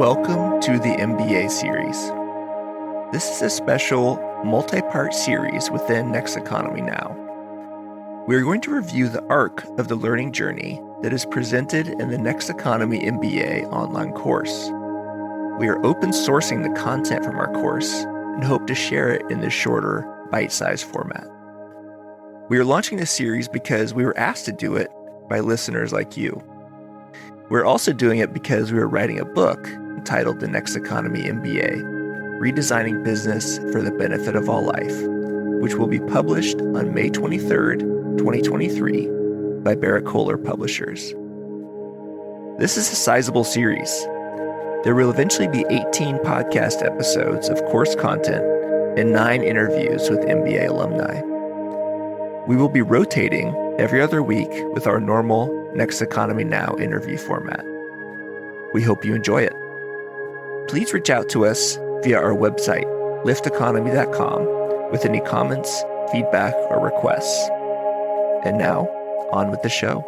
Welcome to the MBA Series. This is a special multi-part series within Next Economy Now. We are going to review the arc of the learning journey that is presented in the Next Economy MBA online course. We are open sourcing the content from our course and hope to share it in this shorter, bite-sized format. We are launching this series because we were asked to do it by listeners like you. We're also doing it because we are writing a book entitled The Next Economy MBA, Redesigning Business for the Benefit of All Life, which will be published on May 23rd, 2023 by Barrett Kohler Publishers. This is a sizable series. There will eventually be 18 podcast episodes of course content and 9 interviews with MBA alumni. We will be rotating every other week with our normal Next Economy Now interview format. We hope you enjoy it. Please reach out to us via our website, lifteconomy.com, with any comments, feedback, or requests. And now, on with the show.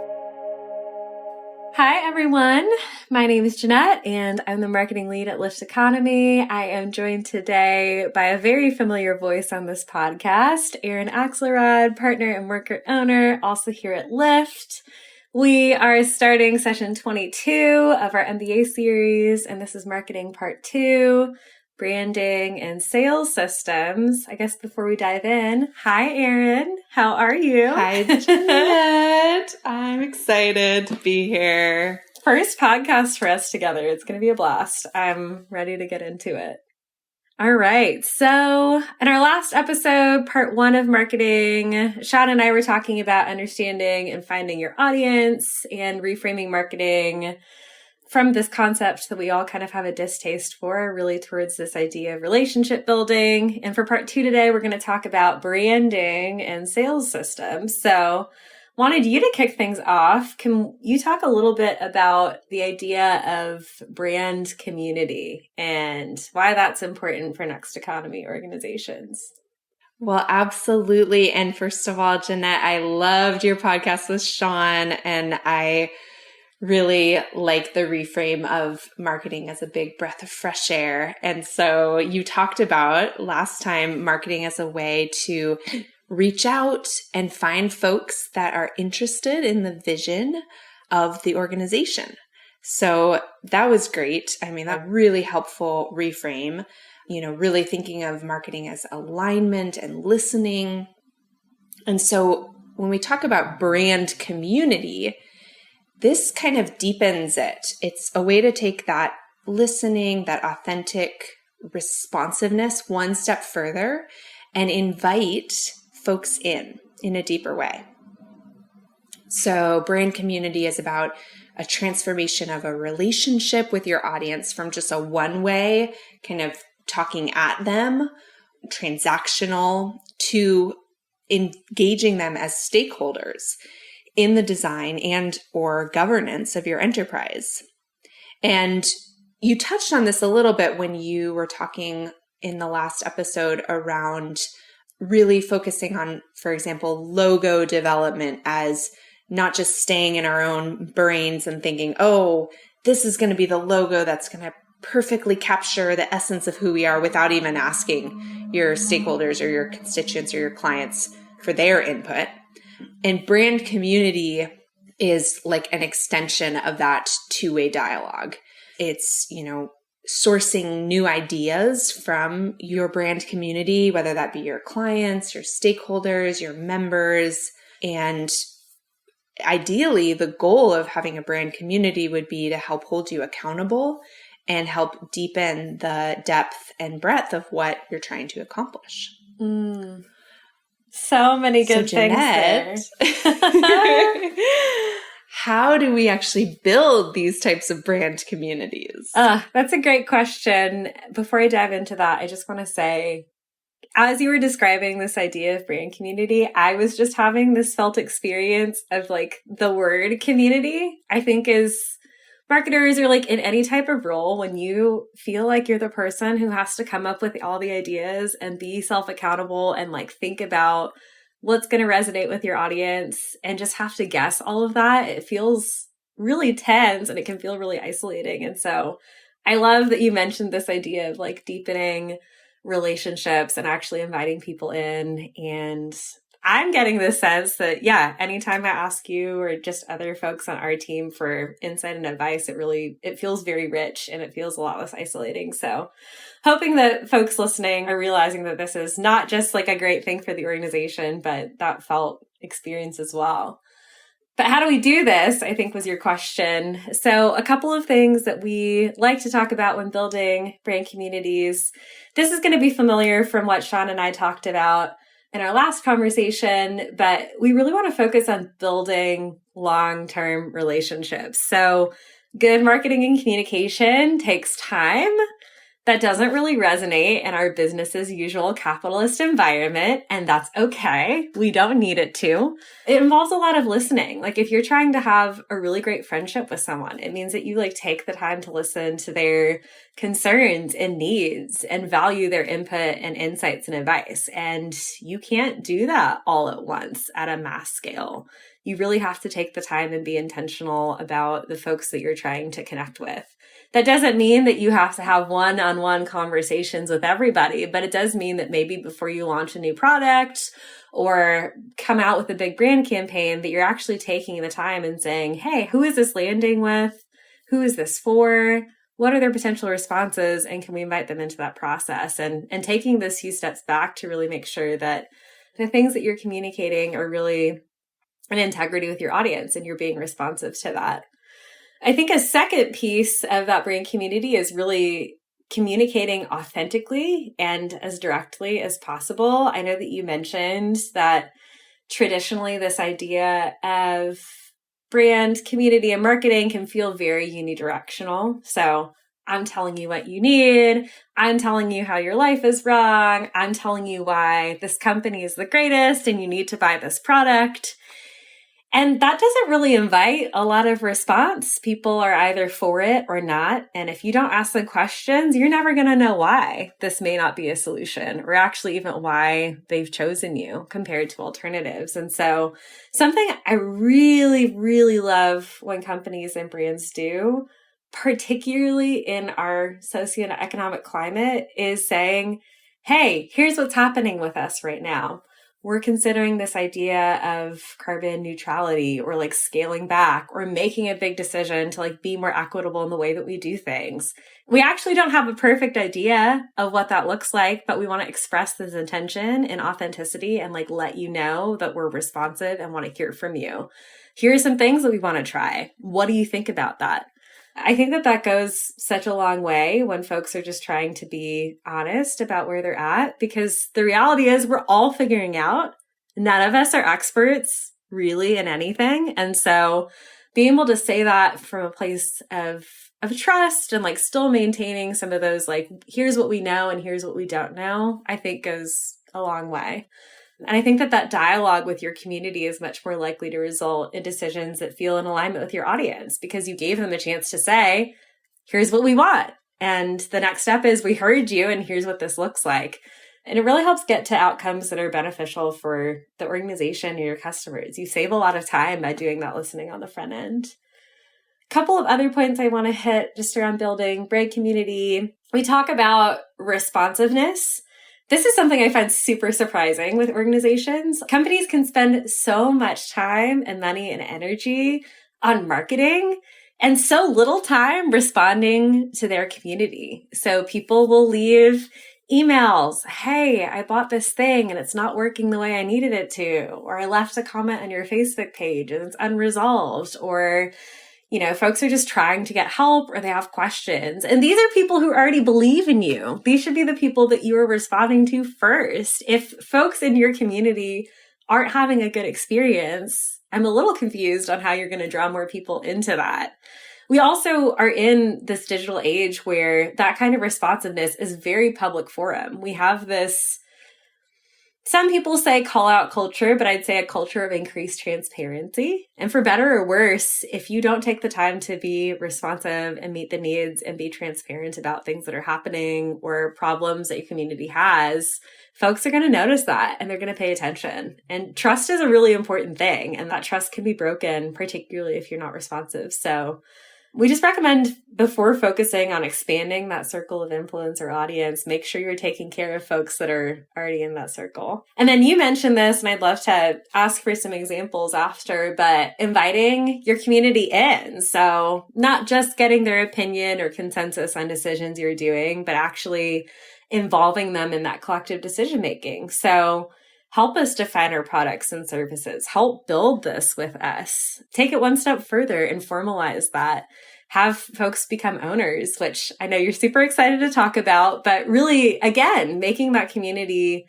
Hi, everyone. My name is Jeanette, and I'm the marketing lead at Lyft Economy. I am joined today by a very familiar voice on this podcast, Erin Axelrod, partner and worker owner, also here at Lyft. We are starting session 22 of our MBA series, and this is marketing part 2, branding and sales systems. I guess before we dive in, hi, Erin. How are you? Hi, Jeanette. I'm excited to be here. First podcast for us together. It's going to be a blast. I'm ready to get into it. All right. So in our last episode, part 1 of marketing, Sean and I were talking about understanding and finding your audience and reframing marketing from this concept that we all kind of have a distaste for, really towards this idea of relationship building. And for part 2 today, we're going to talk about branding and sales systems. So wanted you to kick things off. Can you talk a little bit about the idea of brand community and why that's important for Next Economy organizations? Well, absolutely. And first of all, Jeanette, I loved your podcast with Sean, and I really like the reframe of marketing as a big breath of fresh air. And so you talked about last time marketing as a way to reach out and find folks that are interested in the vision of the organization. So that was great. I mean, that really helpful reframe, really thinking of marketing as alignment and listening. And so when we talk about brand community, this kind of deepens it. It's a way to take that listening, that authentic responsiveness one step further and invite folks in a deeper way. So brand community is about a transformation of a relationship with your audience from just a one-way kind of talking at them, transactional, to engaging them as stakeholders in the design and or governance of your enterprise. And you touched on this a little bit when you were talking in the last episode around really focusing on, for example, logo development as not just staying in our own brains and thinking, oh, this is going to be the logo that's going to perfectly capture the essence of who we are without even asking your stakeholders or your constituents or your clients for their input. And brand community is like an extension of that two-way dialogue. It's, sourcing new ideas from your brand community, whether that be your clients, your stakeholders, your members. And ideally, the goal of having a brand community would be to help hold you accountable and help deepen the depth and breadth of what you're trying to accomplish. So many good things there. How do we actually build these types of brand communities? That's a great question. Before I dive into that, I just want to say, as you were describing this idea of brand community, I was just having this felt experience of like the word community. I think as marketers or like in any type of role, when you feel like you're the person who has to come up with all the ideas and be self-accountable and like think about what's going to resonate with your audience and just have to guess all of that, it feels really tense and it can feel really isolating. And so I love that you mentioned this idea of like deepening relationships and actually inviting people in. And I'm getting this sense that, yeah, anytime I ask you or just other folks on our team for insight and advice, it feels very rich and it feels a lot less isolating. So hoping that folks listening are realizing that this is not just like a great thing for the organization, but that felt experience as well. But how do we do this, I think was your question. So a couple of things that we like to talk about when building brand communities. This is going to be familiar from what Sean and I talked about in our last conversation, but we really want to focus on building long-term relationships. So good marketing and communication takes time. That doesn't really resonate in our business as usual capitalist environment, and that's okay. We don't need it to. It involves a lot of listening. Like if you're trying to have a really great friendship with someone, it means that you like take the time to listen to their concerns and needs and value their input and insights and advice. And you can't do that all at once at a mass scale. You really have to take the time and be intentional about the folks that you're trying to connect with. That doesn't mean that you have to have one-on-one conversations with everybody, but it does mean that maybe before you launch a new product or come out with a big brand campaign, that you're actually taking the time and saying, hey, who is this landing with? Who is this for? What are their potential responses? And can we invite them into that process? And taking those few steps back to really make sure that the things that you're communicating are really in integrity with your audience and you're being responsive to that. I think a second piece of that brand community is really communicating authentically and as directly as possible. I know that you mentioned that traditionally this idea of brand community and marketing can feel very unidirectional. So I'm telling you what you need. I'm telling you how your life is wrong. I'm telling you why this company is the greatest and you need to buy this product. And that doesn't really invite a lot of response. People are either for it or not. And if you don't ask them questions, you're never going to know why this may not be a solution or actually even why they've chosen you compared to alternatives. And so something I really, really love when companies and brands do, particularly in our socioeconomic climate, is saying, hey, here's what's happening with us right now. We're considering this idea of carbon neutrality or like scaling back or making a big decision to like be more equitable in the way that we do things. We actually don't have a perfect idea of what that looks like, but we want to express this intention and authenticity and like let you know that we're responsive and want to hear from you. Here are some things that we want to try. What do you think about that? I think that goes such a long way when folks are just trying to be honest about where they're at, because the reality is we're all figuring out. None of us are experts really in anything. And so being able to say that from a place of trust and like still maintaining some of those, like, here's what we know and here's what we don't know, I think goes a long way. And I think that dialogue with your community is much more likely to result in decisions that feel in alignment with your audience because you gave them a chance to say, here's what we want. And the next step is we heard you and here's what this looks like. And it really helps get to outcomes that are beneficial for the organization and your customers. You save a lot of time by doing that listening on the front end. A couple of other points I want to hit just around building brand community. We talk about responsiveness. This is something I find super surprising with organizations. Companies can spend so much time and money and energy on marketing and so little time responding to their community. So people will leave emails. Hey, I bought this thing and it's not working the way I needed it to. Or I left a comment on your Facebook page and it's unresolved. Or folks are just trying to get help or they have questions. And these are people who already believe in you. These should be the people that you are responding to first. If folks in your community aren't having a good experience, I'm a little confused on how you're going to draw more people into that. We also are in this digital age where that kind of responsiveness is very public forum. We have this, some people say call out culture, but I'd say a culture of increased transparency. And for better or worse, if you don't take the time to be responsive and meet the needs and be transparent about things that are happening or problems that your community has, folks are going to notice that and they're going to pay attention. And trust is a really important thing. And that trust can be broken, particularly if you're not responsive. So We just recommend before focusing on expanding that circle of influence or audience, make sure you're taking care of folks that are already in that circle. And then you mentioned this, and I'd love to ask for some examples after, but inviting your community in. So not just getting their opinion or consensus on decisions you're doing, but actually involving them in that collective decision making. So help us define our products and services. Help build this with us. Take it one step further and formalize that. Have folks become owners, which I know you're super excited to talk about, but really, again, making that community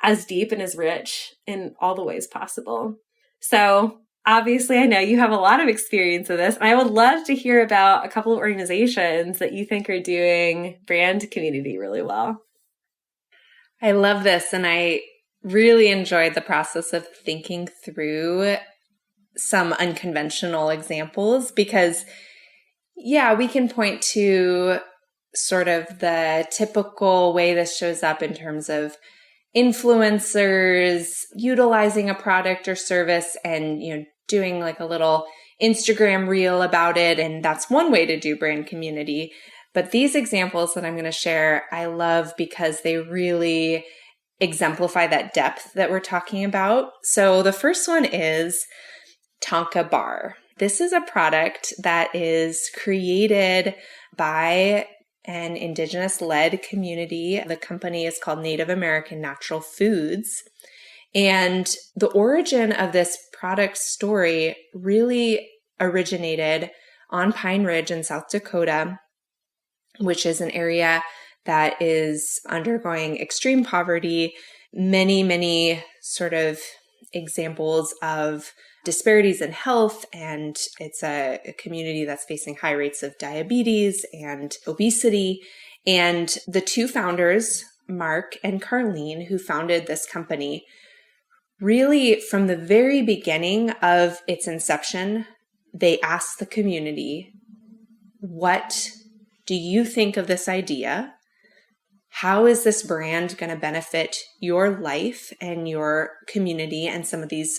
as deep and as rich in all the ways possible. So obviously, I know you have a lot of experience with this, and I would love to hear about a couple of organizations that you think are doing brand community really well. I love this, and I really enjoyed the process of thinking through some unconventional examples because, yeah, we can point to sort of the typical way this shows up in terms of influencers utilizing a product or service and, doing like a little Instagram reel about it. And that's one way to do brand community. But these examples that I'm going to share, I love because they really exemplify that depth that we're talking about. So the first one is Tonka Bar. This is a product that is created by an Indigenous-led community. The company is called Native American Natural Foods. And the origin of this product story really originated on Pine Ridge in South Dakota, which is an area that is undergoing extreme poverty, many sort of examples of disparities in health, and it's a community that's facing high rates of diabetes and obesity. And the two founders, Mark and Carlene, who founded this company, really from the very beginning of its inception, they asked the community, what do you think of this idea? How is this brand going to benefit your life and your community and some of these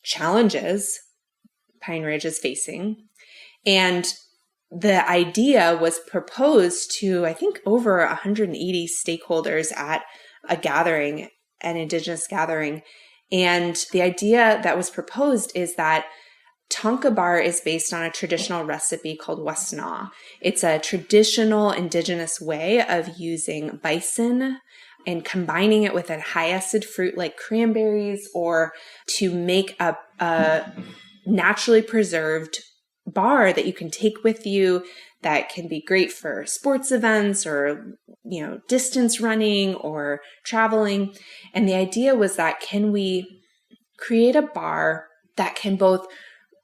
challenges Pine Ridge is facing? And the idea was proposed to, I think, over 180 stakeholders at a gathering, an Indigenous gathering. And the idea that was proposed is that Tonka Bar is based on a traditional recipe called Wasna. It's a traditional Indigenous way of using bison and combining it with a high acid fruit like cranberries, or to make a naturally preserved bar that you can take with you that can be great for sports events or, distance running or traveling. And the idea was that, can we create a bar that can both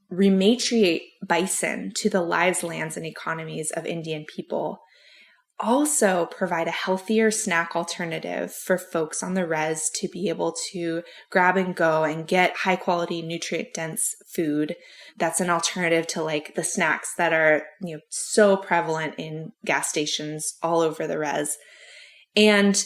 rematriate bison to the lives, lands, and economies of Indian people, also provide a healthier snack alternative for folks on the res to be able to grab and go and get high quality, nutrient dense food that's an alternative to like the snacks that are, so prevalent in gas stations all over the res. And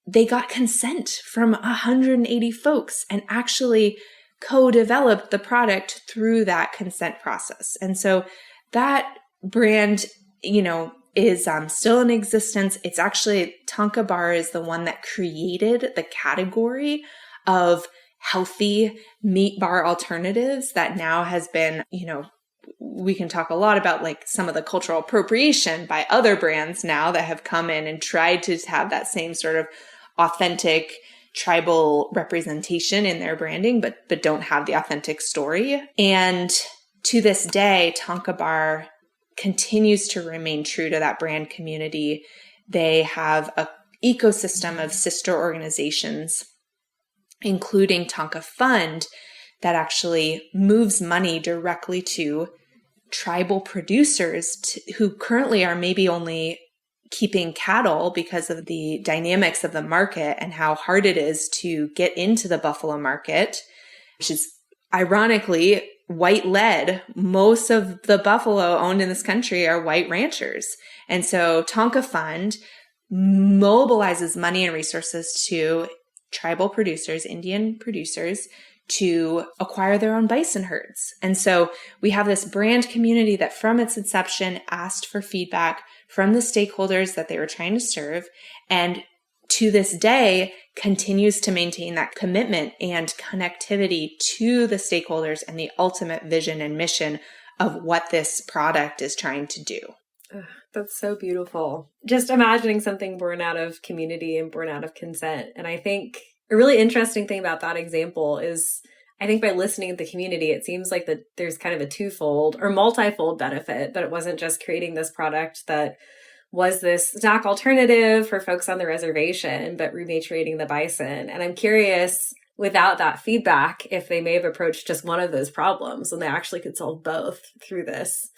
they got consent from 180 folks and actually co-developed the product through that consent process. And so that brand, is still in existence. It's actually, Tonka Bar is the one that created the category of healthy meat bar alternatives that now has been, we can talk a lot about like some of the cultural appropriation by other brands now that have come in and tried to have that same sort of authentic tribal representation in their branding, but don't have the authentic story. And to this day, Tonka Bar continues to remain true to that brand community. They have an ecosystem of sister organizations, including Tonka Fund, that actually moves money directly to tribal producers who currently are maybe only keeping cattle because of the dynamics of the market and how hard it is to get into the buffalo market, which is ironically white led. Most of the buffalo owned in this country are white ranchers. And so Tonka Fund mobilizes money and resources to tribal producers, Indian producers, to acquire their own bison herds. And so we have this brand community that from its inception asked for feedback from the stakeholders that they were trying to serve, and to this day continues to maintain that commitment and connectivity to the stakeholders and the ultimate vision and mission of what this product is trying to do. That's so beautiful. Just imagining something born out of community and born out of consent. And I think a really interesting thing about that example is, I think by listening to the community, it seems like that there's kind of a twofold or multifold benefit, but it wasn't just creating this product that was this snack alternative for folks on the reservation, but repatriating the bison. And I'm curious, without that feedback, if they may have approached just one of those problems and they actually could solve both through this.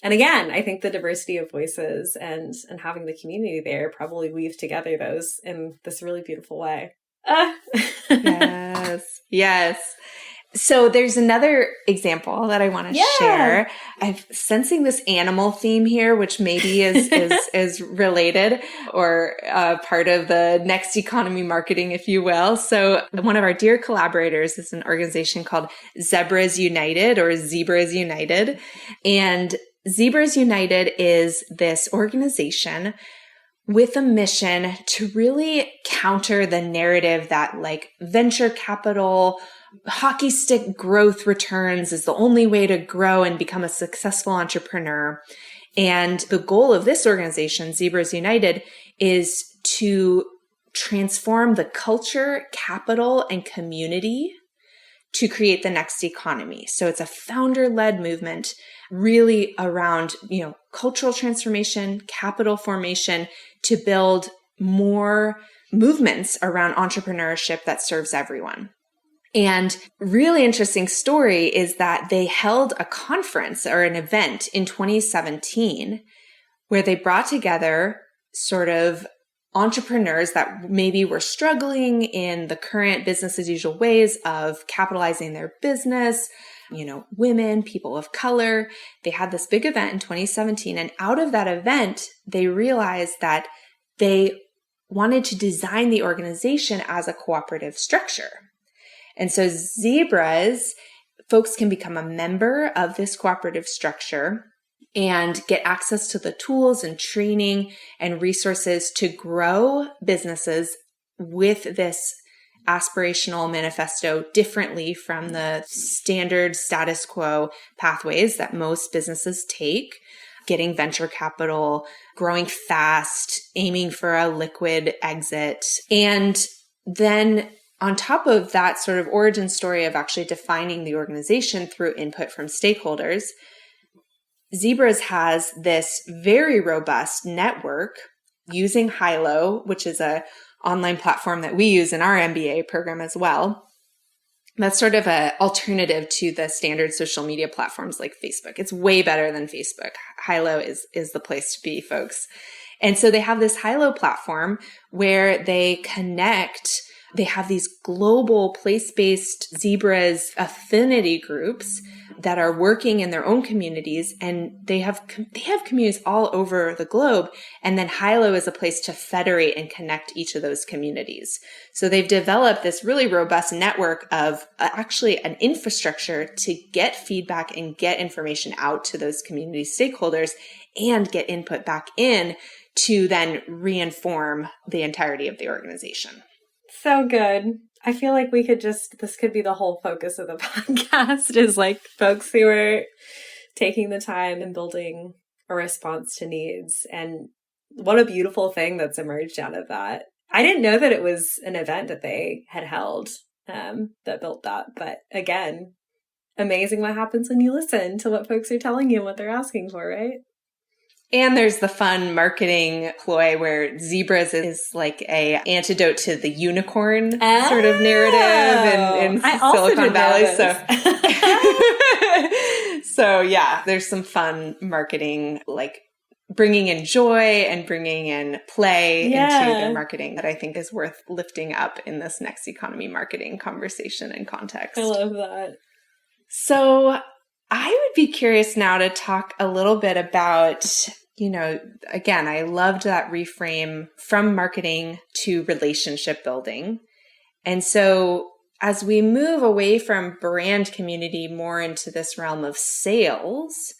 And again, I think the diversity of voices and having the community there probably weave together those in this really beautiful way. Yes. So there's another example that I want to share. I'm sensing this animal theme here, which maybe is related or part of the Next Economy marketing, if you will. So one of our dear collaborators is an organization called Zebras United or Zebras United. And Zebras United is this organization with a mission to really counter the narrative that like venture capital, hockey stick growth returns is the only way to grow and become a successful entrepreneur. And the goal of this organization, Zebras United, is to transform the culture, capital, and community to create the next economy. So it's a founder-led movement really around, cultural transformation, capital formation to build more movements around entrepreneurship that serves everyone. And really interesting story is that they held a conference or an event in 2017 where they brought together sort of entrepreneurs that maybe were struggling in the current business as usual ways of capitalizing their business, women, people of color. They had this big event in 2017. And out of that event, they realized that they wanted to design the organization as a cooperative structure. And so Zebras, folks can become a member of this cooperative structure and get access to the tools and training and resources to grow businesses with this aspirational manifesto differently from the standard status quo pathways that most businesses take, getting venture capital, growing fast, aiming for a liquid exit. And then on top of that sort of origin story of actually defining the organization through input from stakeholders, Zebras has this very robust network using Hilo, which is an online platform that we use in our MBA program as well. That's sort of an alternative to the standard social media platforms like Facebook. It's way better than Facebook. Hilo is the place to be, folks. And so they have this Hilo platform where they connect. They have these global place-based Zebras affinity groups that are working in their own communities, and they have communities all over the globe. And then Hilo is a place to federate and connect each of those communities. So they've developed this really robust network of actually an infrastructure to get feedback and get information out to those community stakeholders and get input back in to then reinform the entirety of the organization. So good. I feel like this could be the whole focus of the podcast is like folks who are taking the time and building a response to needs. And what a beautiful thing that's emerged out of that. I didn't know that it was an event that they had held that built that. But again, amazing what happens when you listen to what folks are telling you and what they're asking for, right? And there's the fun marketing ploy where Zebras is like a antidote to the unicorn sort of narrative in Silicon Valley. So yeah, there's some fun marketing, like bringing in joy and bringing in play into their marketing that I think is worth lifting up in this Next Economy marketing conversation and context. I love that. So I would be curious now to talk a little bit about, again, I loved that reframe from marketing to relationship building. And so as we move away from brand community more into this realm of sales,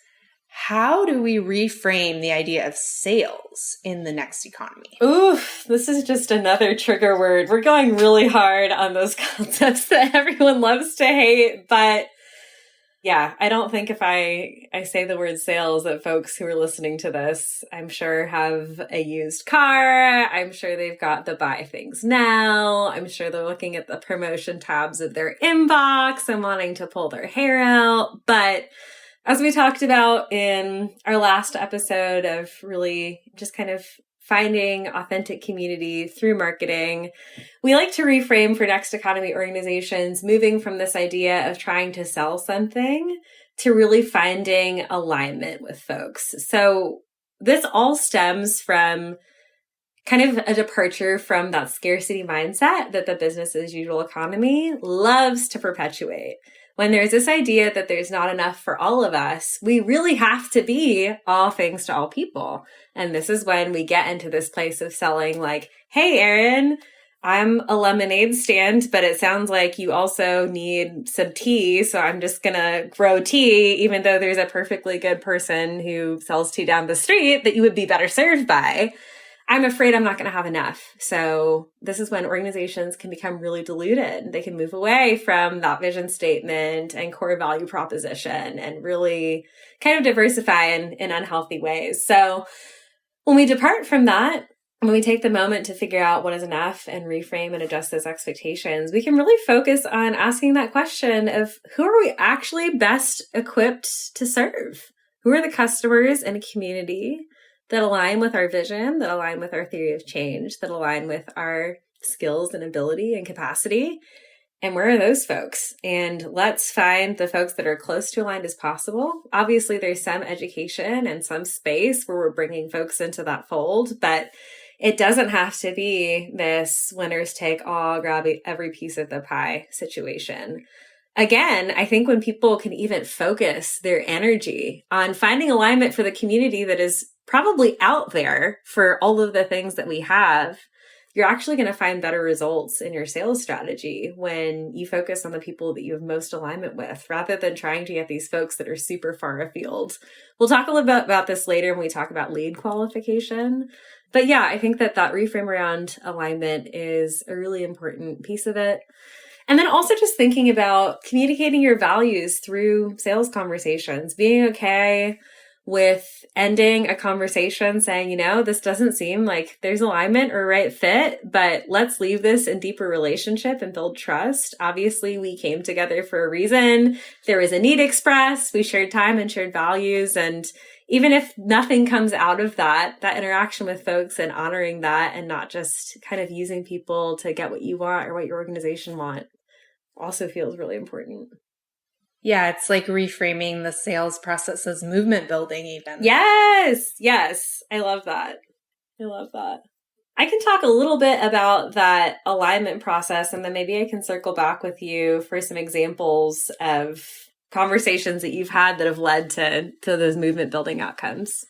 how do we reframe the idea of sales in the next economy? Ooh, this is just another trigger word. We're going really hard on those concepts that everyone loves to hate. But yeah, I don't think if I say the word sales that folks who are listening to this, I'm sure have a used car. I'm sure they've got the buy things now. I'm sure they're looking at the promotion tabs of their inbox and wanting to pull their hair out. But as we talked about in our last episode of really just kind of finding authentic community through marketing, we like to reframe for Next Economy organizations, moving from this idea of trying to sell something to really finding alignment with folks. So this all stems from kind of a departure from that scarcity mindset that the business as usual economy loves to perpetuate. When there's this idea that there's not enough for all of us, we really have to be all things to all people. And this is when we get into this place of selling like, hey, Erin, I'm a lemonade stand, but it sounds like you also need some tea. So I'm just going to grow tea, even though there's a perfectly good person who sells tea down the street that you would be better served by. I'm afraid I'm not going to have enough. So this is when organizations can become really diluted. They can move away from that vision statement and core value proposition and really kind of diversify in unhealthy ways. So when we depart from that, when we take the moment to figure out what is enough and reframe and adjust those expectations, we can really focus on asking that question of who are we actually best equipped to serve? Who are the customers in a community that align with our vision, that align with our theory of change, that align with our skills and ability and capacity? And where are those folks? And let's find the folks that are close to aligned as possible. Obviously, there's some education and some space where we're bringing folks into that fold, but it doesn't have to be this winners take all, grab every piece of the pie situation. Again, I think when people can even focus their energy on finding alignment for the community that is probably out there for all of the things that we have, you're actually going to find better results in your sales strategy when you focus on the people that you have most alignment with, rather than trying to get these folks that are super far afield. We'll talk a little bit about this later when we talk about lead qualification. But yeah, I think that reframe around alignment is a really important piece of it. And then also just thinking about communicating your values through sales conversations, being okay with ending a conversation saying, this doesn't seem like there's alignment or right fit, but let's leave this in deeper relationship and build trust. Obviously, we came together for a reason. There was a need expressed. We shared time and shared values. And even if nothing comes out of that interaction with folks and honoring that and not just kind of using people to get what you want or what your organization want, also feels really important. Yeah, it's like reframing the sales process as movement building even. Yes. I love that. I can talk a little bit about that alignment process, and then maybe I can circle back with you for some examples of conversations that you've had that have led to those movement building outcomes.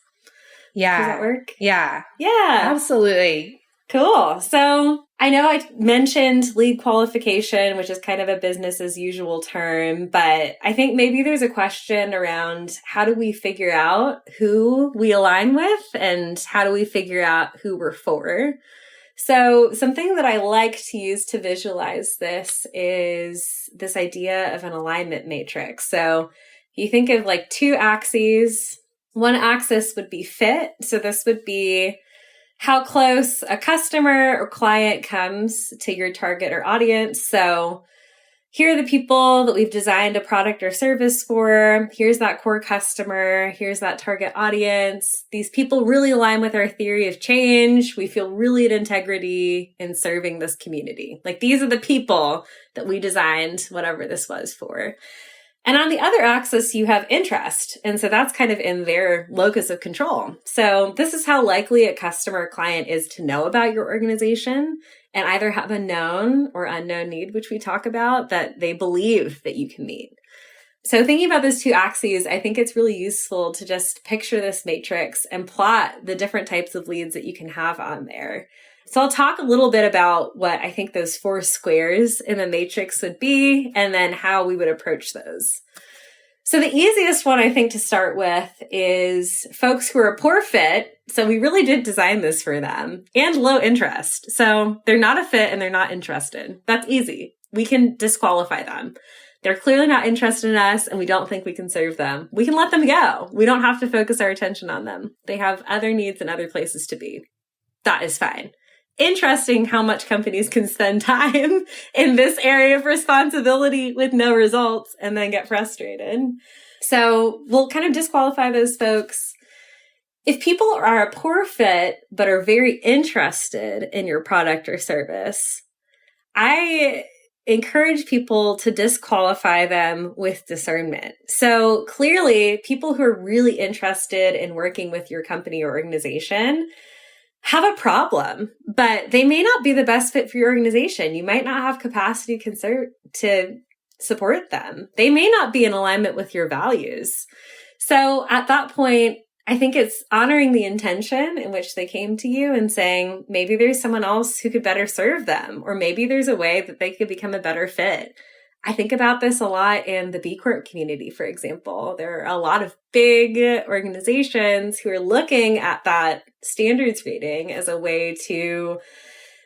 Yeah. Does that work? Yeah. Yeah. Absolutely. Cool. So I know I mentioned lead qualification, which is kind of a business as usual term, but I think maybe there's a question around how do we figure out who we align with and how do we figure out who we're for? So something that I like to use to visualize this is this idea of an alignment matrix. So you think of like two axes. One axis would be fit. So this would be how close a customer or client comes to your target or audience. So here are the people that we've designed a product or service for. Here's that core customer. Here's that target audience. These people really align with our theory of change. We feel really at integrity in serving this community. Like these are the people that we designed whatever this was for. And on the other axis, you have interest. And so that's kind of in their locus of control. So this is how likely a customer or client is to know about your organization and either have a known or unknown need, which we talk about, that they believe that you can meet. So thinking about those two axes, I think it's really useful to just picture this matrix and plot the different types of leads that you can have on there. So I'll talk a little bit about what I think those 4 squares in the matrix would be, and then how we would approach those. So the easiest one I think to start with is folks who are a poor fit. So we really did design this for them, and low interest. So they're not a fit and they're not interested. That's easy. We can disqualify them. They're clearly not interested in us and we don't think we can serve them. We can let them go. We don't have to focus our attention on them. They have other needs and other places to be. That is fine. Interesting how much companies can spend time in this area of responsibility with no results and then get frustrated. So we'll kind of disqualify those folks. If people are a poor fit but are very interested in your product or service, I encourage people to disqualify them with discernment. So clearly, people who are really interested in working with your company or organization have a problem, but they may not be the best fit for your organization. You might not have capacity to support them. They may not be in alignment with your values. So at that point, I think it's honoring the intention in which they came to you and saying, maybe there's someone else who could better serve them, or maybe there's a way that they could become a better fit. I think about this a lot in the B Corp community, for example. There are a lot of big organizations who are looking at that standards rating as a way to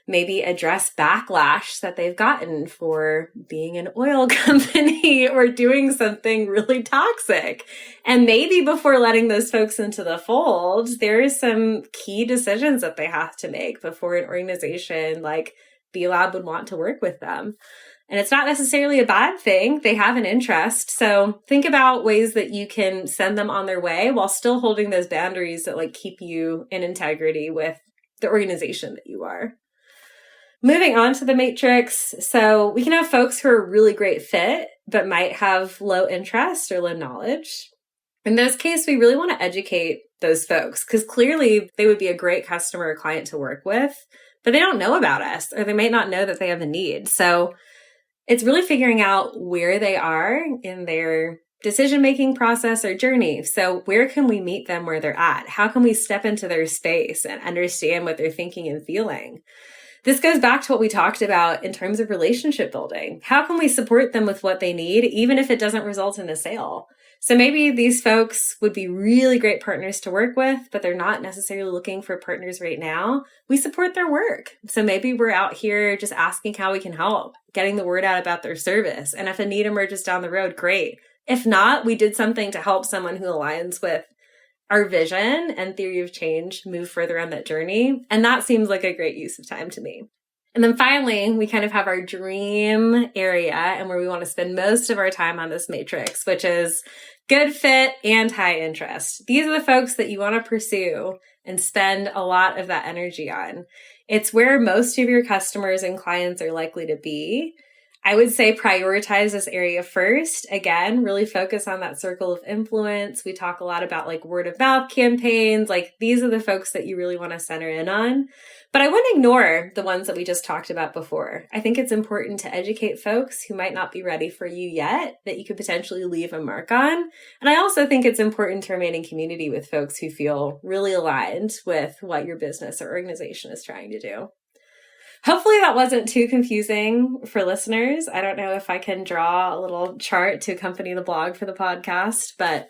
maybe address backlash that they've gotten for being an oil company or doing something really toxic. And maybe before letting those folks into the fold, there are some key decisions that they have to make before an organization like B Lab would want to work with them. And it's not necessarily a bad thing. They have an interest. So think about ways that you can send them on their way while still holding those boundaries that like keep you in integrity with the organization that you are. Moving on to the matrix. So we can have folks who are a really great fit, but might have low interest or low knowledge. In those cases, we really want to educate those folks because clearly they would be a great customer or client to work with, but they don't know about us, or they might not know that they have a need. So it's really figuring out where they are in their decision-making process or journey. So where can we meet them where they're at? How can we step into their space and understand what they're thinking and feeling? This goes back to what we talked about in terms of relationship building. How can we support them with what they need, even if it doesn't result in a sale? So maybe these folks would be really great partners to work with, but they're not necessarily looking for partners right now. We support their work. So maybe we're out here just asking how we can help, getting the word out about their service. And if a need emerges down the road, great. If not, we did something to help someone who aligns with our vision and theory of change move further on that journey. And that seems like a great use of time to me. And then finally, we kind of have our dream area and where we want to spend most of our time on this matrix, which is good fit and high interest. These are the folks that you want to pursue and spend a lot of that energy on. It's where most of your customers and clients are likely to be. I would say prioritize this area first. Again, really focus on that circle of influence. We talk a lot about like word of mouth campaigns. Like these are the folks that you really want to center in on. But I wouldn't ignore the ones that we just talked about before. I think it's important to educate folks who might not be ready for you yet that you could potentially leave a mark on. And I also think it's important to remain in community with folks who feel really aligned with what your business or organization is trying to do. Hopefully that wasn't too confusing for listeners. I don't know if I can draw a little chart to accompany the blog for the podcast, but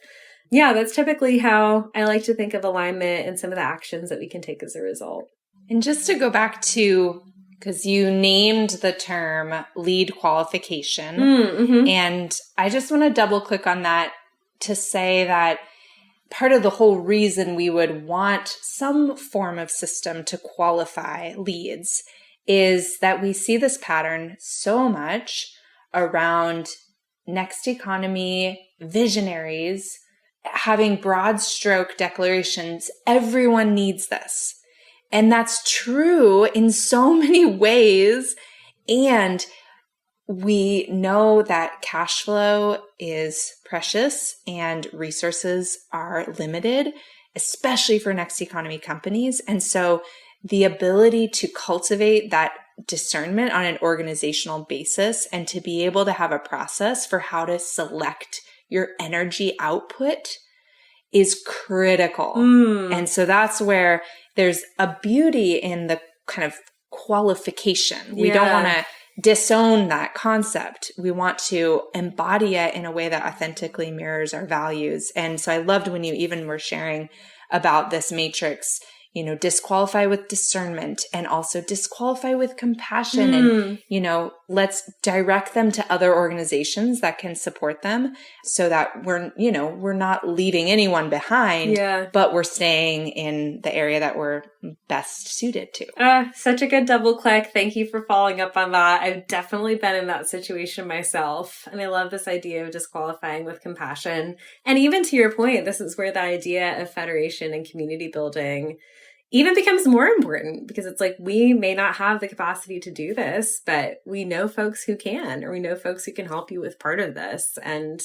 yeah, that's typically how I like to think of alignment and some of the actions that we can take as a result. And just to go back to, because you named the term lead qualification, and I just want to double click on that to say that part of the whole reason we would want some form of system to qualify leads is that we see this pattern so much around Next Economy visionaries having broad stroke declarations. Everyone needs this. And that's true in so many ways. And we know that cash flow is precious and resources are limited, especially for Next Economy companies. And so the ability to cultivate that discernment on an organizational basis and to be able to have a process for how to select your energy output is critical. And so that's where there's a beauty in the kind of qualification. We Yeah. don't want to disown that concept. We want to embody it in a way that authentically mirrors our values. And so I loved when you even were sharing about this matrix, disqualify with discernment and also disqualify with compassion. And, let's direct them to other organizations that can support them so that we're not leaving anyone behind, but we're staying in the area that we're best suited to. Such a good double click. Thank you for following up on that. I've definitely been in that situation myself. And I love this idea of disqualifying with compassion. And even to your point, this is where the idea of federation and community building even becomes more important, because it's like, we may not have the capacity to do this, but we know folks who can, or we know folks who can help you with part of this. And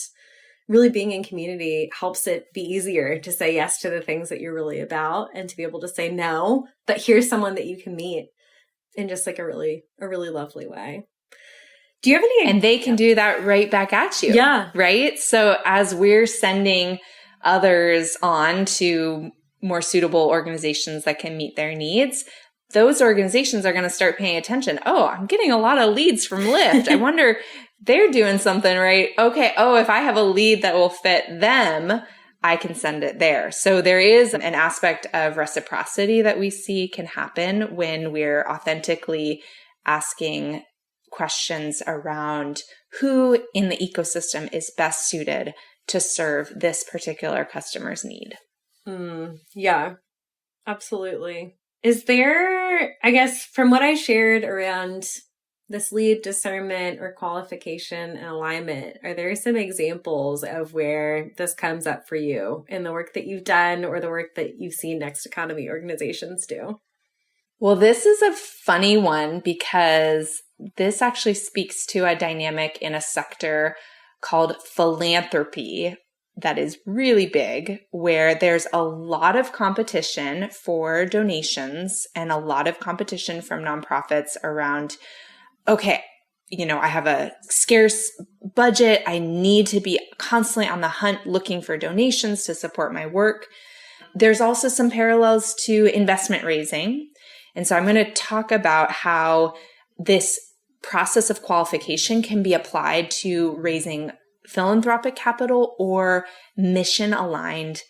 really being in community helps it be easier to say yes to the things that you're really about, and to be able to say no, but here's someone that you can meet in just like a really lovely way. Do you have any? And they can do that right back at you. Yeah. Right? So as we're sending others on to more suitable organizations that can meet their needs, those organizations are going to start paying attention. Oh, I'm getting a lot of leads from Lyft. I wonder, they're doing something right. Okay. Oh, if I have a lead that will fit them, I can send it there. So there is an aspect of reciprocity that we see can happen when we're authentically asking questions around who in the ecosystem is best suited to serve this particular customer's need. Yeah, absolutely. Is there, I guess, from what I shared around this lead discernment or qualification and alignment, are there some examples of where this comes up for you in the work that you've done or the work that you've seen Next Economy organizations do? Well, this is a funny one because this actually speaks to a dynamic in a sector called philanthropy that is really big, where there's a lot of competition for donations and a lot of competition from nonprofits around, okay, I have a scarce budget. I need to be constantly on the hunt looking for donations to support my work. There's also some parallels to investment raising. And so I'm going to talk about how this process of qualification can be applied to raising philanthropic capital or mission-aligned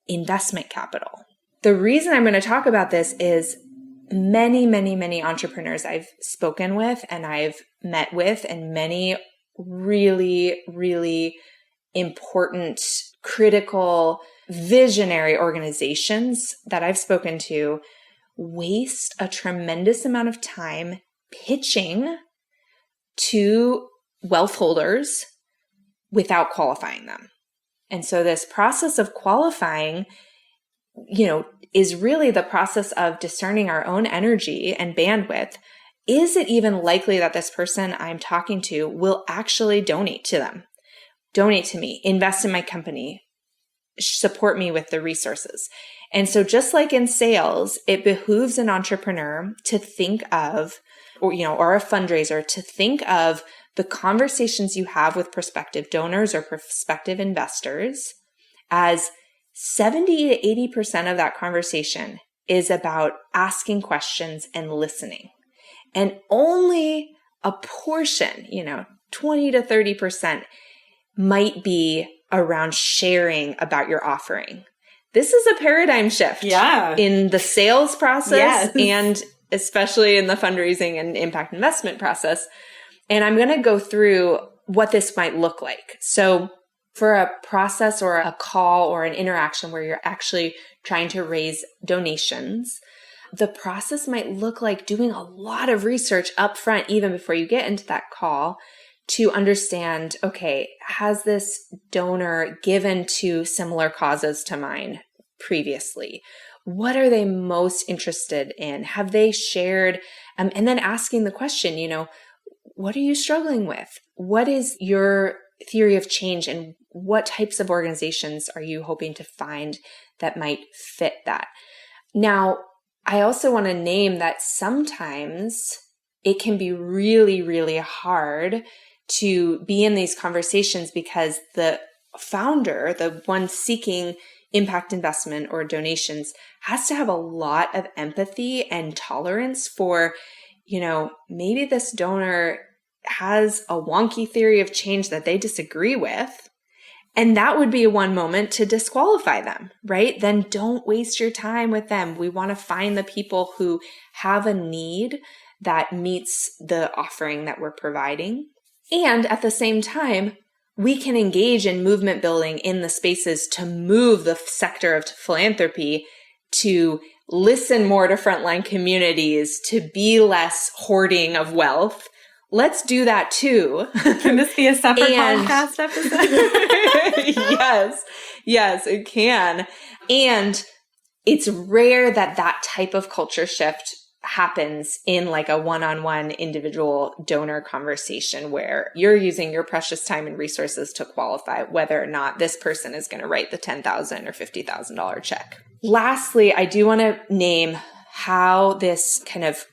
investment capital. The reason I'm going to talk about this is many, many, many entrepreneurs I've spoken with and I've met with, and many really, really important, critical, visionary organizations that I've spoken to waste a tremendous amount of time pitching to wealth holders without qualifying them. And so this process of qualifying, is really the process of discerning our own energy and bandwidth. Is it even likely that this person I'm talking to will actually donate to them, donate to me, invest in my company, support me with the resources? And so just like in sales, it behooves an entrepreneur to think of, or a fundraiser to think of the conversations you have with prospective donors or prospective investors as 70 to 80% of that conversation is about asking questions and listening. And only a portion, 20 to 30% might be around sharing about your offering. This is a paradigm shift in the sales process and especially in the fundraising and impact investment process. And I'm going to go through what this might look like. So for a process or a call or an interaction where you're actually trying to raise donations, the process might look like doing a lot of research up front, even before you get into that call, to understand, okay, has this donor given to similar causes to mine previously? What are they most interested in? Have they shared? And then asking the question, what are you struggling with? What is your theory of change, and what types of organizations are you hoping to find that might fit that? Now, I also want to name that sometimes it can be really, really hard to be in these conversations because the founder, the one seeking impact investment or donations has to have a lot of empathy and tolerance for, maybe this donor has a wonky theory of change that they disagree with. And that would be one moment to disqualify them, right? Then don't waste your time with them. We want to find the people who have a need that meets the offering that we're providing. And at the same time, we can engage in movement building in the spaces to move the sector of philanthropy to listen more to frontline communities, to be less hoarding of wealth. Let's do that too. Can this be a separate podcast episode? Yes, it can. And it's rare that type of culture shift happens in like a one-on-one individual donor conversation where you're using your precious time and resources to qualify whether or not this person is going to write the $10,000 or $50,000 check. Lastly, I do want to name how this kind of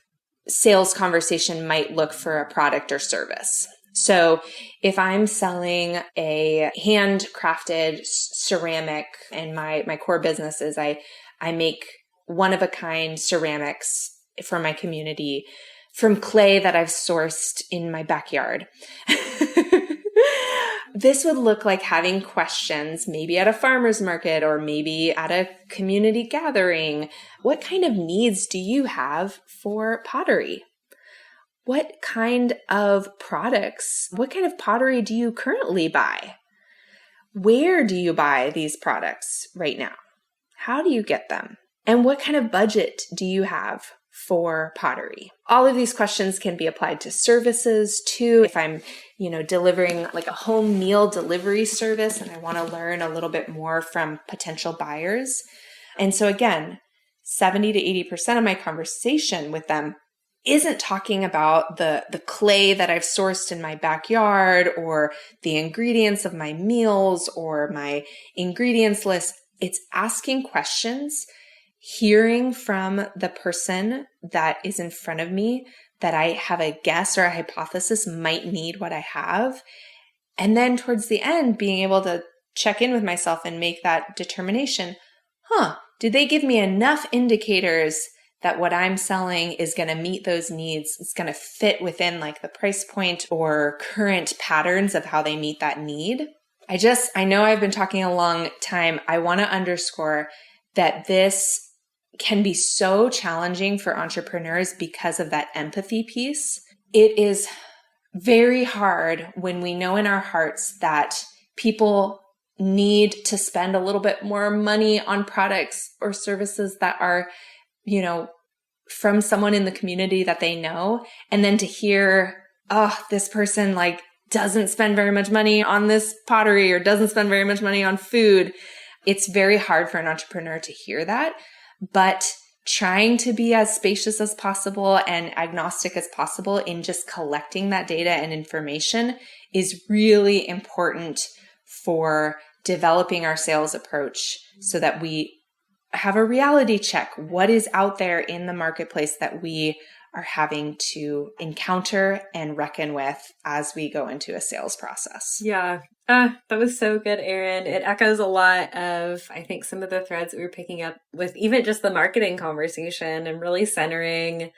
sales conversation might look for a product or service. So if I'm selling a handcrafted ceramic and my core business is I make one-of-a-kind ceramics for my community from clay that I've sourced in my backyard. This would look like having questions, maybe at a farmer's market or maybe at a community gathering. What kind of needs do you have for pottery? What kind of products, what kind of pottery do you currently buy? Where do you buy these products right now? How do you get them? And what kind of budget do you have for pottery? All of these questions can be applied to services too. If I'm, delivering like a home meal delivery service and I want to learn a little bit more from potential buyers. And so again, 70 to 80% of my conversation with them isn't talking about the clay that I've sourced in my backyard or the ingredients of my meals or my ingredients list. It's asking questions, hearing from the person that is in front of me that I have a guess or a hypothesis might need what I have. And then towards the end, being able to check in with myself and make that determination. Did they give me enough indicators that what I'm selling is going to meet those needs? It's going to fit within like the price point or current patterns of how they meet that need. I know I've been talking a long time. I want to underscore that this can be so challenging for entrepreneurs because of that empathy piece. It is very hard when we know in our hearts that people need to spend a little bit more money on products or services that are, from someone in the community that they know. And then to hear, this person doesn't spend very much money on this pottery or doesn't spend very much money on food. It's very hard for an entrepreneur to hear that. But trying to be as spacious as possible and agnostic as possible in just collecting that data and information is really important for developing our sales approach so that we have a reality check. What is out there in the marketplace that we are having to encounter and reckon with as we go into a sales process? Yeah. That was so good, Erin. It echoes a lot of, I think, some of the threads that we were picking up with even just the marketing conversation and really centering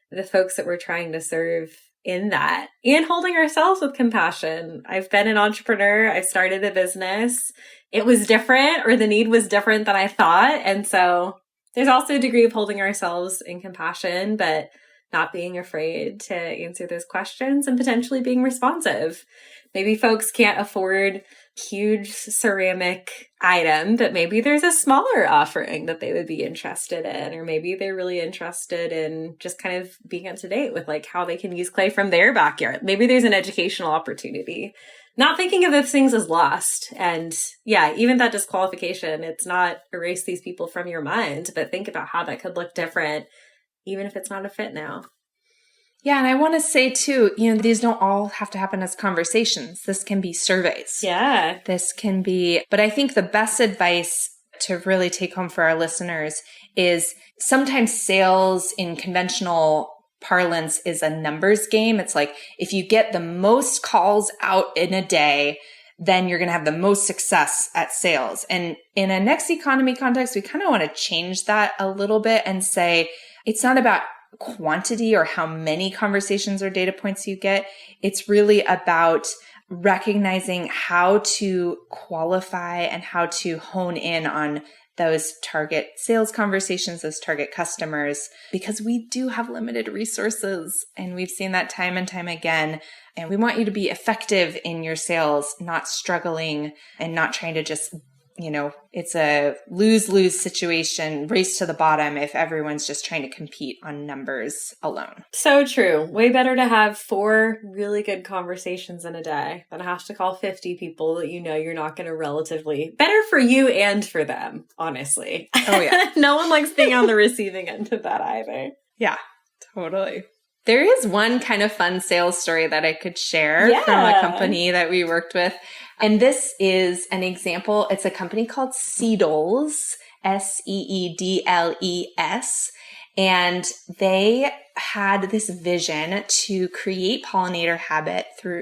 the folks that we're trying to serve in that and holding ourselves with compassion. I've been an entrepreneur. I've started a business. It was different, or the need was different than I thought. And so there's also a degree of holding ourselves in compassion, but not being afraid to answer those questions and potentially being responsive. Maybe folks can't afford huge ceramic item, but maybe there's a smaller offering that they would be interested in, or maybe they're really interested in just kind of being up to date with how they can use clay from their backyard. Maybe there's an educational opportunity. Not thinking of those things as lost. And yeah, even that disqualification, it's not erase these people from your mind, but think about how that could look different, even if it's not a fit now. Yeah. And I want to say too, these don't all have to happen as conversations. This can be surveys. Yeah. This can be, but I think the best advice to really take home for our listeners is sometimes sales in conventional parlance is a numbers game. It's like, if you get the most calls out in a day, then you're going to have the most success at sales. And in a Next Economy context, we kind of want to change that a little bit and say, it's not about quantity or how many conversations or data points you get. It's really about recognizing how to qualify and how to hone in on those target sales conversations, those target customers, because we do have limited resources. And we've seen that time and time again. And we want you to be effective in your sales, not struggling and not trying to just, it's a lose-lose situation, race to the bottom if everyone's just trying to compete on numbers alone. So true. Way better to have 4 really good conversations in a day than have to call 50 people that you're not going to relatively, better for you and for them, honestly. Oh, yeah. No one likes being on the receiving end of that either. Yeah, totally. There is one kind of fun sales story that I could share from a company that we worked with. And this is an example. It's a company called Seedles, Seedles. And they had this vision to create pollinator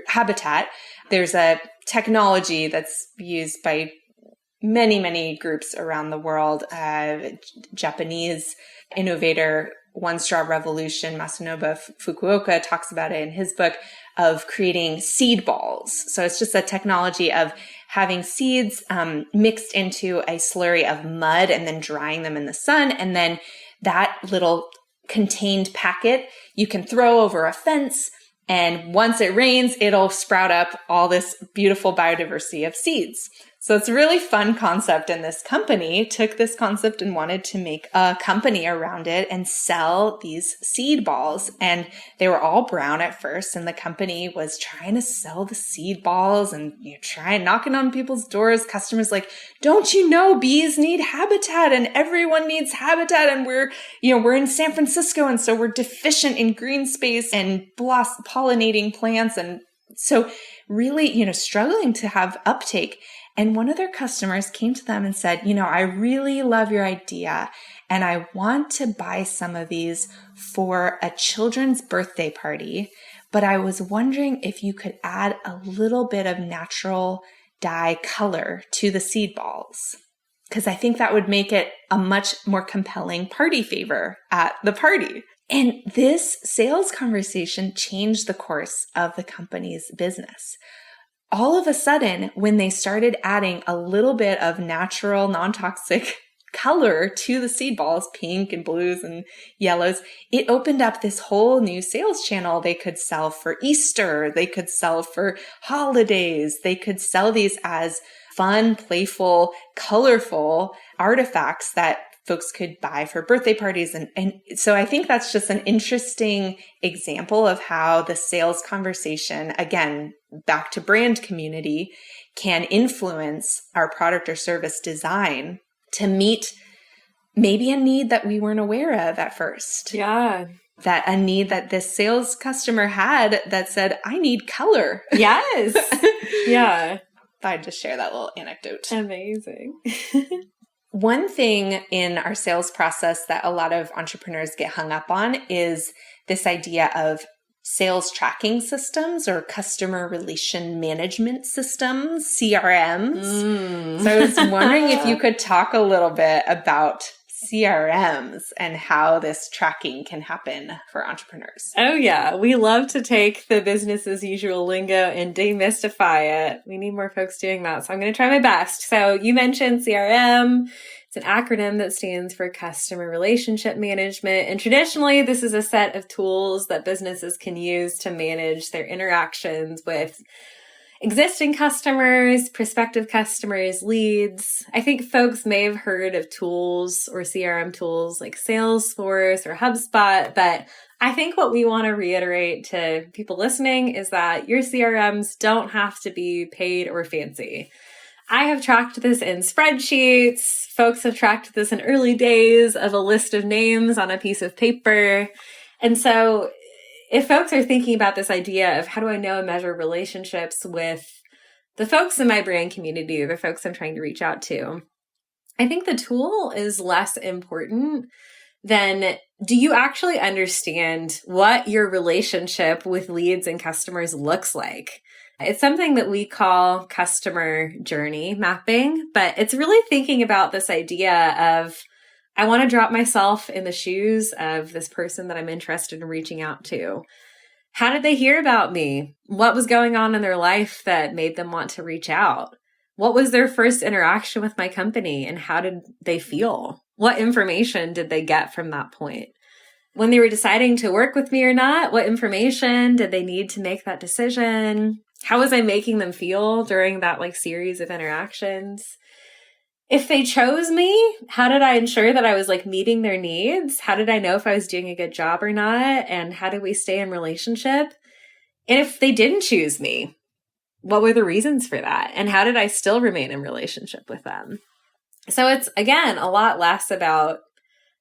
habitat. There's a technology that's used by many, many groups around the world. Japanese innovator, One Straw Revolution, Masanobu Fukuoka talks about it in his book, of creating seed balls. So it's just a technology of having seeds mixed into a slurry of mud and then drying them in the sun. And then that little contained packet you can throw over a fence. And once it rains, it'll sprout up all this beautiful biodiversity of seeds. So it's a really fun concept. And this company took this concept and wanted to make a company around it and sell these seed balls. And they were all brown at first. And the company was trying to sell the seed balls and trying knocking on people's doors. Customers like, don't you know bees need habitat and everyone needs habitat. And we're in San Francisco. And so we're deficient in green space and pollinating plants. And so really, struggling to have uptake. And one of their customers came to them and said, I really love your idea and I want to buy some of these for a children's birthday party, but I was wondering if you could add a little bit of natural dye color to the seed balls, because I think that would make it a much more compelling party favor at the party. And this sales conversation changed the course of the company's business. All of a sudden, when they started adding a little bit of natural, non-toxic color to the seed balls, pink and blues and yellows, it opened up this whole new sales channel. They could sell for Easter. They could sell for holidays. They could sell these as fun, playful, colorful artifacts that folks could buy for birthday parties. And so I think that's just an interesting example of how the sales conversation, again, back to brand community, can influence our product or service design to meet maybe a need that we weren't aware of at first. Yeah. That a need that this sales customer had that said, I need color. Yes. Yeah. I'd just share that little anecdote. Amazing. One thing in our sales process that a lot of entrepreneurs get hung up on is this idea of sales tracking systems or customer relation management systems, CRMs. So I was wondering if you could talk a little bit about CRMs and how this tracking can happen for entrepreneurs. Oh yeah, we love to take the business as usual lingo and demystify it. We need more folks doing that, so I'm going to try my best. So you mentioned CRM. It's an acronym that stands for Customer Relationship Management. And traditionally, this is a set of tools that businesses can use to manage their interactions with existing customers, prospective customers, leads. I think folks may have heard of tools or CRM tools like Salesforce or HubSpot, but I think what we want to reiterate to people listening is that your CRMs don't have to be paid or fancy. I have tracked this in spreadsheets. Folks have tracked this in early days of a list of names on a piece of paper. And so if folks are thinking about this idea of how do I know and measure relationships with the folks in my brand community or the folks I'm trying to reach out to, I think the tool is less important than do you actually understand what your relationship with leads and customers looks like? It's something that we call customer journey mapping, but it's really thinking about this idea of, I want to drop myself in the shoes of this person that I'm interested in reaching out to. How did they hear about me? What was going on in their life that made them want to reach out? What was their first interaction with my company and how did they feel? What information did they get from that point? When they were deciding to work with me or not, what information did they need to make that decision? How was I making them feel during that series of interactions? If they chose me, how did I ensure that I was meeting their needs? How did I know if I was doing a good job or not? And how did we stay in relationship? And if they didn't choose me, what were the reasons for that? And how did I still remain in relationship with them? So it's, again, a lot less about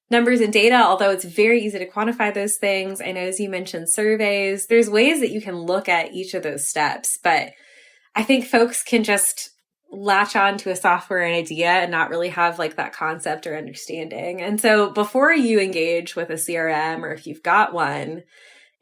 numbers and data, although it's very easy to quantify those things. I know, as you mentioned, surveys, there's ways that you can look at each of those steps, but I think folks can just latch on to a software and idea and not really have that concept or understanding. And so before you engage with a CRM, or if you've got one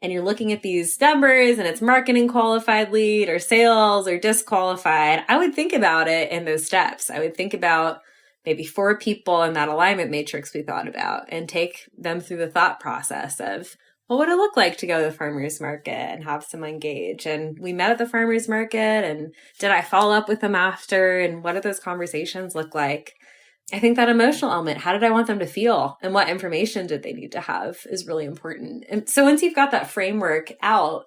and you're looking at these numbers and it's marketing qualified lead or sales or disqualified, I would think about it in those steps. I would think about maybe 4 people in that alignment matrix we thought about and take them through the thought process of, what would it look like to go to the farmer's market and have someone engage? And we met at the farmer's market, and did I follow up with them after? And what did those conversations look like? I think that emotional element, how did I want them to feel? And what information did they need to have is really important. And so once you've got that framework out,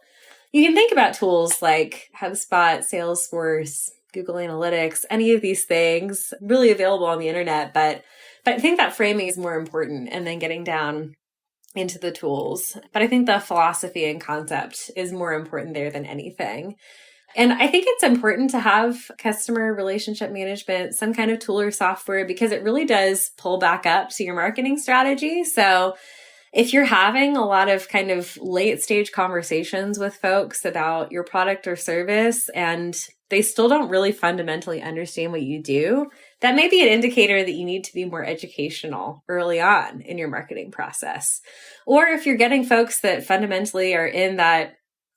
you can think about tools like HubSpot, Salesforce, Google Analytics, any of these things really available on the internet. But I think that framing is more important, and then getting down into the tools. But I think the philosophy and concept is more important there than anything. And I think it's important to have customer relationship management, some kind of tool or software, because it really does pull back up to your marketing strategy. So if you're having a lot of kind of late stage conversations with folks about your product or service and they still don't really fundamentally understand what you do, that may be an indicator that you need to be more educational early on in your marketing process. Or if you're getting folks that fundamentally are in that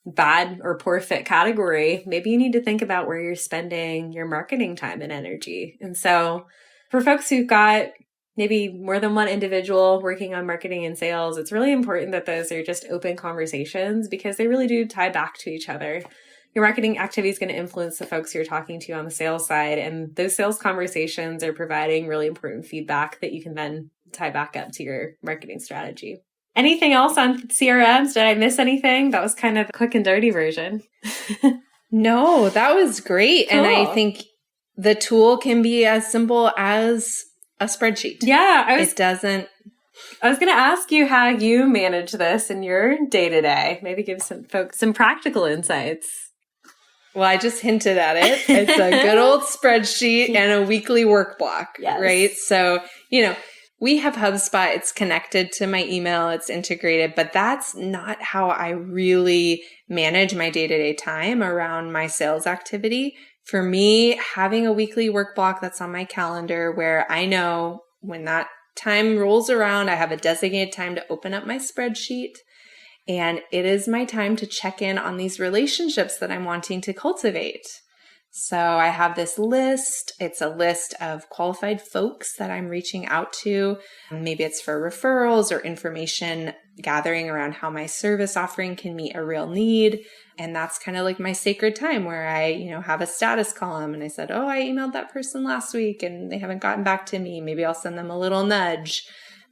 bad or poor fit category, maybe you need to think about where you're spending your marketing time and energy. And so for folks who've got maybe more than one individual working on marketing and sales, it's really important that those are just open conversations, because they really do tie back to each other. Your marketing activity is going to influence the folks you're talking to on the sales side, and those sales conversations are providing really important feedback that you can then tie back up to your marketing strategy. Anything else on CRMs? Did I miss anything? That was kind of a quick and dirty version. No, that was great. Cool. And I think the tool can be as simple as a spreadsheet. Yeah. I was going to ask you how you manage this in your day-to-day. Maybe give some folks some practical insights. Well, I just hinted at it. It's a good old spreadsheet and a weekly work block, yes. Right? So, we have HubSpot. It's connected to my email. It's integrated, but that's not how I really manage my day-to-day time around my sales activity. For me, having a weekly work block that's on my calendar where I know when that time rolls around, I have a designated time to open up my spreadsheet. And it is my time to check in on these relationships that I'm wanting to cultivate. So I have this list. It's a list of qualified folks that I'm reaching out to. Maybe it's for referrals or information gathering around how my service offering can meet a real need. And that's kind of like my sacred time where I, have a status column and I said, oh, I emailed that person last week and they haven't gotten back to me. Maybe I'll send them a little nudge.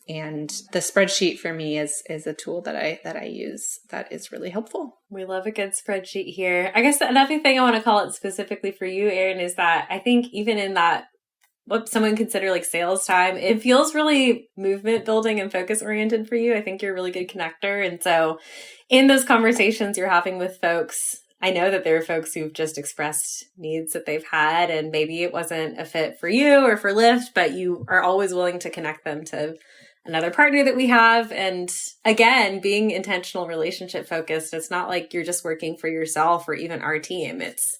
And the spreadsheet for me is a tool that I use that is really helpful. We love a good spreadsheet here. I guess another thing I want to call it specifically for you, Erin, is that I think even in that, what someone consider like sales time, it feels really movement building and focus oriented for you. I think you're a really good connector. And so in those conversations you're having with folks, I know that there are folks who've just expressed needs that they've had, and maybe it wasn't a fit for you or for Lyft, but you are always willing to connect them to another partner that we have. And again, being intentional relationship focused, it's not like you're just working for yourself or even our team. It's,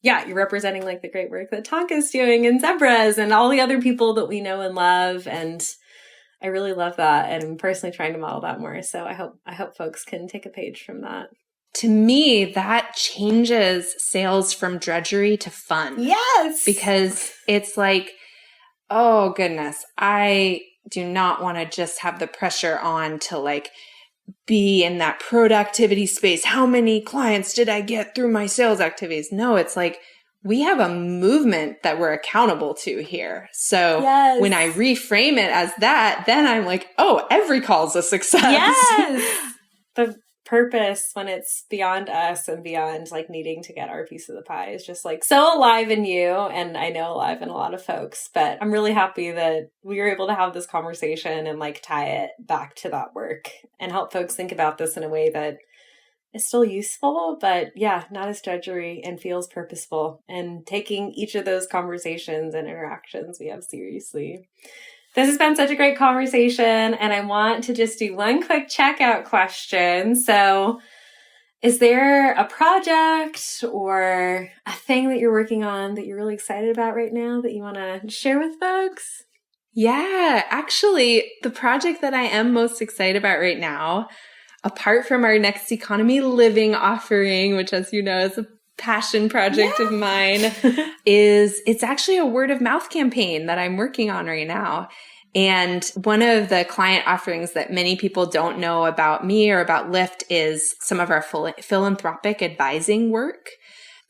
you're representing like the great work that Tonka's doing and Zebras and all the other people that we know and love. And I really love that. And I'm personally trying to model that more. So I hope folks can take a page from that. to me, that changes sales from drudgery to fun. Yes. Because it's like, oh goodness, I do not want to just have the pressure on to like be in that productivity space. How many clients did I get through my sales activities? No, it's like we have a movement that we're accountable to here. So when I reframe it as that, then I'm like, oh, every call's a success. Yes. The purpose when it's beyond us and beyond like needing to get our piece of the pie is just like so alive in you, and I know alive in a lot of folks. But I'm really happy that we were able to have this conversation and like tie it back to that work and help folks think about this in a way that is still useful, but yeah, not as drudgery and feels purposeful, and taking each of those conversations and interactions we have seriously. This has been such a great conversation, and I want to just do one quick checkout question. So, is there a project or a thing that you're working on that you're really excited about right now that you want to share with folks? Yeah, actually, the project that I am most excited about right now, apart from our Next Economy Living offering, which as you know is a passion project of mine, it's actually a word of mouth campaign that I'm working on right now. And one of the client offerings that many people don't know about me or about Lyft is some of our philanthropic advising work.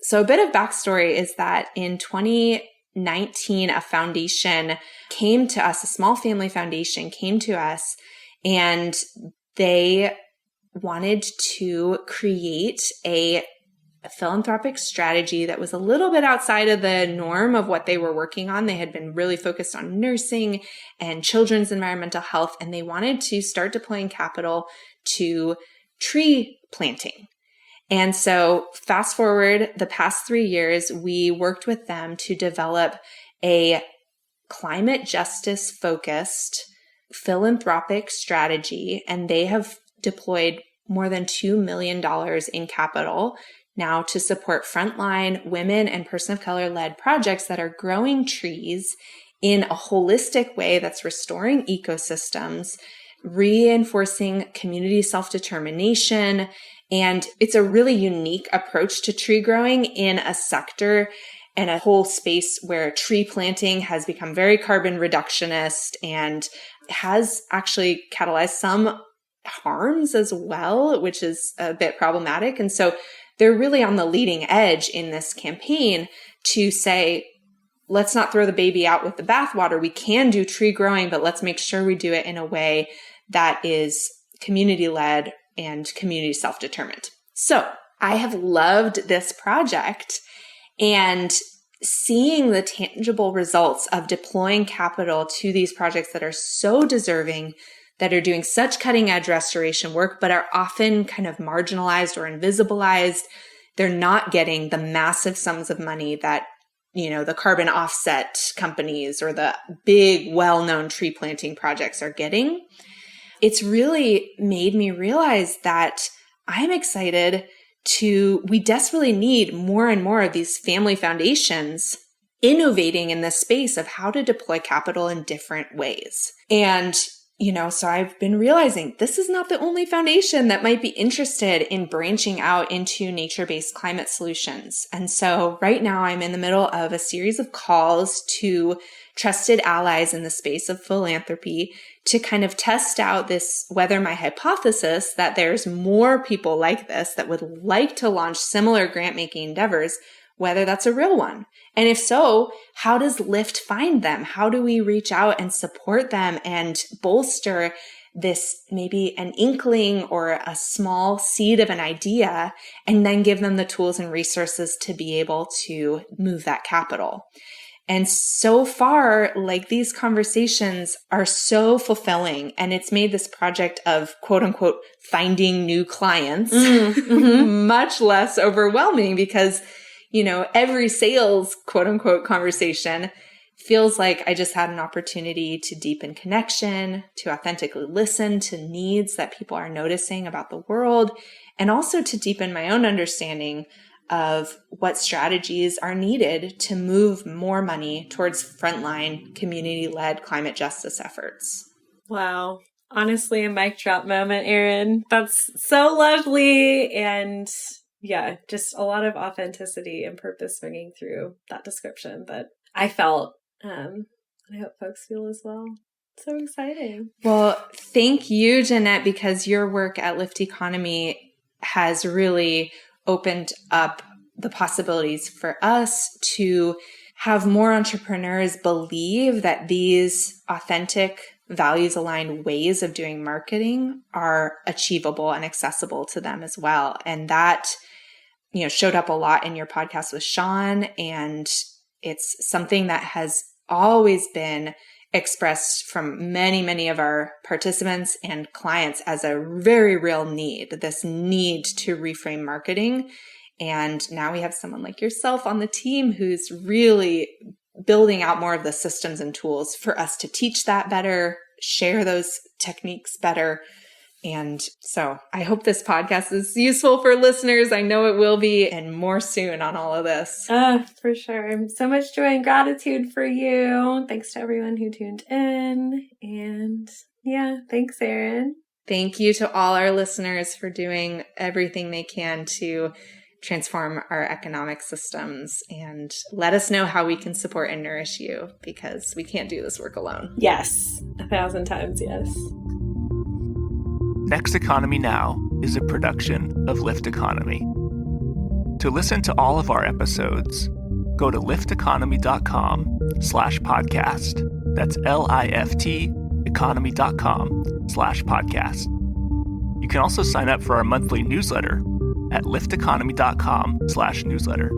So a bit of backstory is that in 2019, a foundation came to us, a small family foundation came to us, and they wanted to create a philanthropic strategy that was a little bit outside of the norm of what they were working on. They had been really focused on nursing and children's environmental health, and they wanted to start deploying capital to tree planting. And so fast forward the past 3 years, we worked with them to develop a climate justice focused philanthropic strategy, and they have deployed more than $2 million in capital now to support frontline women and person of color led projects that are growing trees in a holistic way that's restoring ecosystems, reinforcing community self-determination. And it's a really unique approach to tree growing in a sector and a whole space where tree planting has become very carbon reductionist and has actually catalyzed some harms as well, which is a bit problematic. And so they're really on the leading edge in this campaign to say, let's not throw the baby out with the bathwater. We can do tree growing, but let's make sure we do it in a way that is community-led and community self-determined. So I have loved this project, and seeing the tangible results of deploying capital to these projects that are so deserving, that are doing such cutting edge restoration work, but are often kind of marginalized or invisibilized. They're not getting the massive sums of money that, you know, the carbon offset companies or the big, well-known tree planting projects are getting. It's really made me realize that I'm excited we desperately need more and more of these family foundations innovating in this space of how to deploy capital in different ways. And so I've been realizing this is not the only foundation that might be interested in branching out into nature-based climate solutions. And so right now I'm in the middle of a series of calls to trusted allies in the space of philanthropy to kind of test out whether my hypothesis that there's more people like this that would like to launch similar grant-making endeavors, whether that's a real one. And if so, how does Lyft find them? How do we reach out and support them and bolster this, maybe an inkling or a small seed of an idea, and then give them the tools and resources to be able to move that capital? And so far, these conversations are so fulfilling, and it's made this project of quote unquote finding new clients much less overwhelming because every sales quote unquote conversation feels like I just had an opportunity to deepen connection, to authentically listen to needs that people are noticing about the world, and also to deepen my own understanding of what strategies are needed to move more money towards frontline community-led climate justice efforts. Wow. honestly a mic drop moment, Erin. That's so lovely. And yeah, just a lot of authenticity and purpose ringing through that description that I felt. And I hope folks feel as well. So exciting. Well, thank you, Jeanette, because your work at Lift Economy has really opened up the possibilities for us to have more entrepreneurs believe that these authentic, values-aligned ways of doing marketing are achievable and accessible to them as well. And that, showed up a lot in your podcast with Sean, and it's something that has always been expressed from many, many of our participants and clients as a very real need, this need to reframe marketing. And now we have someone like yourself on the team who's really building out more of the systems and tools for us to teach that better, share those techniques better. And so I hope this podcast is useful for listeners. I know it will be, and more soon on all of this. For sure. So much joy and gratitude for you. Thanks to everyone who tuned in. And yeah, thanks, Erin. Thank you to all our listeners for doing everything they can to transform our economic systems, and let us know how we can support and nourish you, because we can't do this work alone. Yes, 1,000 times yes. Next Economy Now is a production of Lift Economy. To listen to all of our episodes, go to lifteconomy.com/podcast. That's LIFT economy.com/podcast. You can also sign up for our monthly newsletter at lifteconomy.com/newsletter.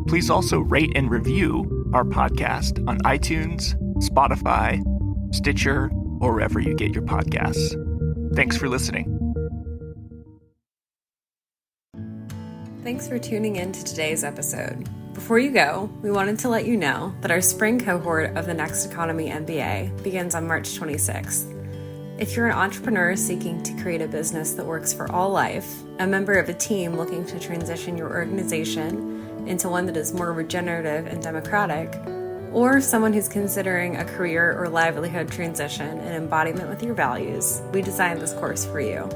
Please also rate and review our podcast on iTunes, Spotify, Stitcher, or wherever you get your podcasts. Thanks for listening. Thanks for tuning in to today's episode. Before you go, we wanted to let you know that our spring cohort of the Next Economy MBA begins on March 26th. If you're an entrepreneur seeking to create a business that works for all life, a member of a team looking to transition your organization into one that is more regenerative and democratic, or someone who's considering a career or livelihood transition and embodiment with your values, we designed this course for you.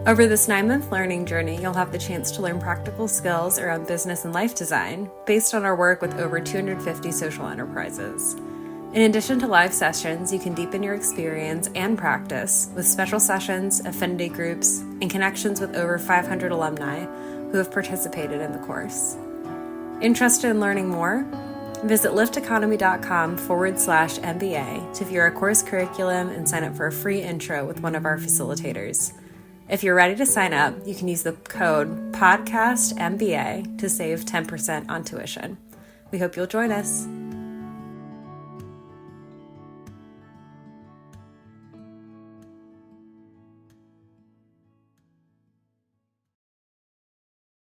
Over this 9-month learning journey, you'll have the chance to learn practical skills around business and life design based on our work with over 250 social enterprises. In addition to live sessions, you can deepen your experience and practice with special sessions, affinity groups, and connections with over 500 alumni who have participated in the course. Interested in learning more? Visit lifteconomy.com/MBA to view our course curriculum and sign up for a free intro with one of our facilitators. If you're ready to sign up, you can use the code PODCASTMBA to save 10% on tuition. We hope you'll join us.